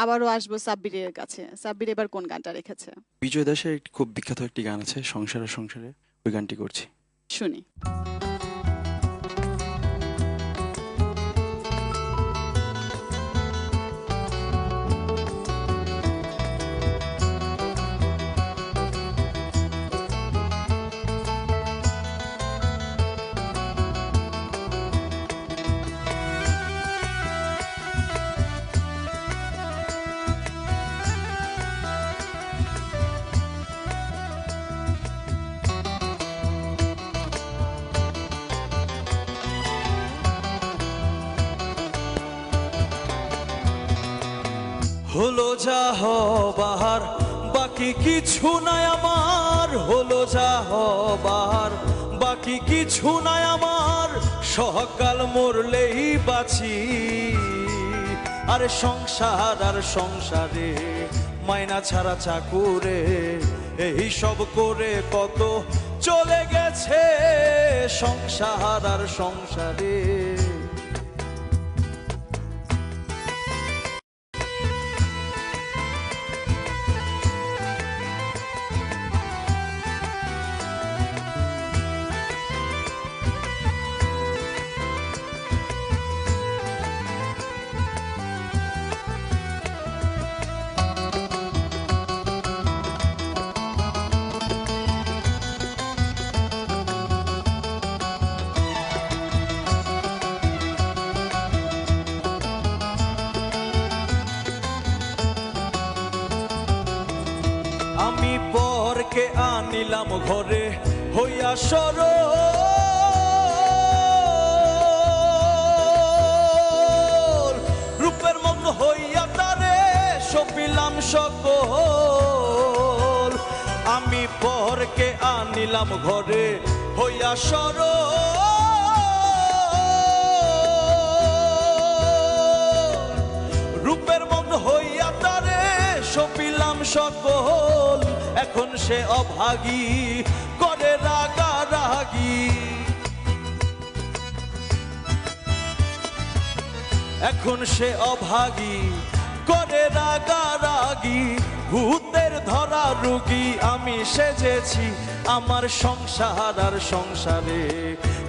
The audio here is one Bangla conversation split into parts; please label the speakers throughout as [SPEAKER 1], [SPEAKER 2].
[SPEAKER 1] আবারও আসবো সাব্বিরের কাছে। সাব্বির এবার কোন গানটা রেখেছে?
[SPEAKER 2] বিজয় দাসের খুব বিখ্যাত একটি গান আছে, সংসারে সংসারে, ওই গানটি করছি।
[SPEAKER 1] শুনি।
[SPEAKER 3] হলো যা হবার বাকি কিছু নাই আমার, হলো যা হবার বাকি কিছু নাই আমার, সকাল মরলেই বাঁচি। আরে সংসার আর সংসারে, মাইনা ছাড়া চাকুরে, এই সব করে কত চলে গেছে সংসার আর সংসারে। আমি পরকে আনিলাম ঘরে হইয়া সরল, রূপের মগ্ন হইয়া তারে সপিলাম সকল। আমি পরকে আনিলাম ঘরে হইয়া সরল, রূপের মগ্ন হইয়া তারে সপিলাম সকল। এখন সে অভাগী করে রাগারাগি, এখন সে অভাগী করে রাগারাগি। ভূতের ধরা রুগী আমি সেজেছি আমার সংসার আর সংসারে,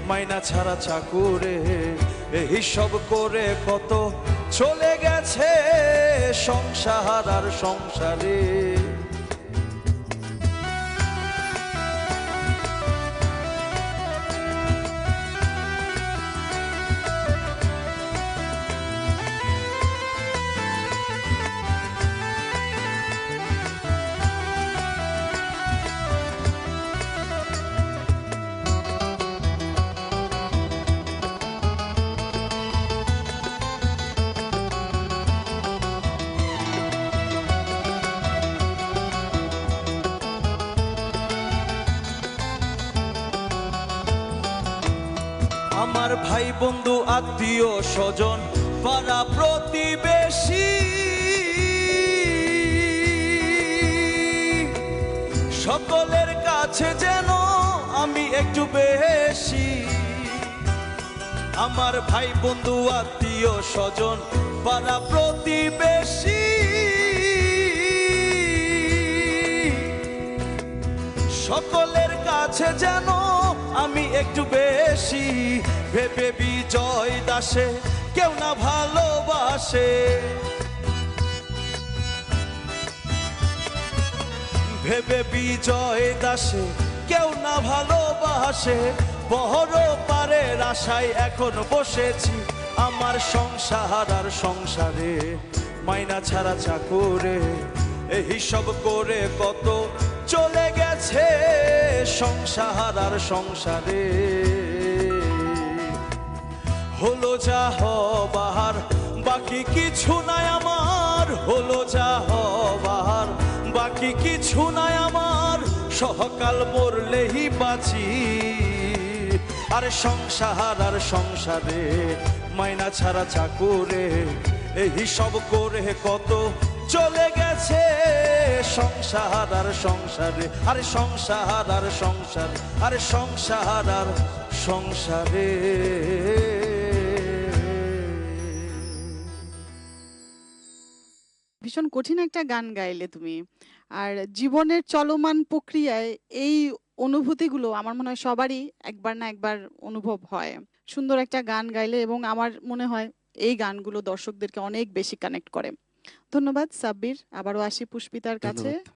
[SPEAKER 3] মাইনা ছাড়া চাকুরে, এই সব করে কত চলে গেছে সংসার আর সংসারে। আমার ভাই বন্ধু আত্মীয় স্বজন পাড়া প্রতিবেশী, সকলের কাছে যেন আমি একটু বেশি। আমার ভাই বন্ধু আত্মীয় স্বজন পাড়া প্রতিবেশী, সকলের কাছে যেন আমি একটু বেশি। ভেবে বিজয় দাসে কেউ না ভালোবাসে, ভেবে বিজয় দাসে কেউ না ভালোবাসে। বড় পারের আশায় এখন বসেছি আমার সংসার আর সংসারে, মাইনা ছাড়া চাকুরে, এই সব করে কত চলে গেছে সংসার আর সংসারে। হলো যা হবার বাকি কিছু নাই আমার, হলো যা হবার বাকি কিছু নাই আমার, সকাল মরলেই বাঁচি। আরে সংসার আর সংসারে, মাইনা ছাড়া চাকুরে, এই সব করে কত চলে গেছে সংসার আর সংসারে। আরে সংসার আর সংসার, আরে সংসার আর সংসারে।
[SPEAKER 1] ভীষণ কঠিন একটা গান গাইলে তুমি। আর জীবনের চলমান প্রক্রিয়ায় এই অনুভূতিগুলো আমার মনে হয় সবারই একবার না একবার অনুভব হয়। সুন্দর একটা গান গাইলে এবং আমার মনে হয় এই গানগুলো দর্শকদেরকে অনেক বেশি কানেক্ট করে। ধন্যবাদ সাব্বির। আবারও আসি পুষ্পিতার কাছে।
[SPEAKER 2] ধন্যবাদ।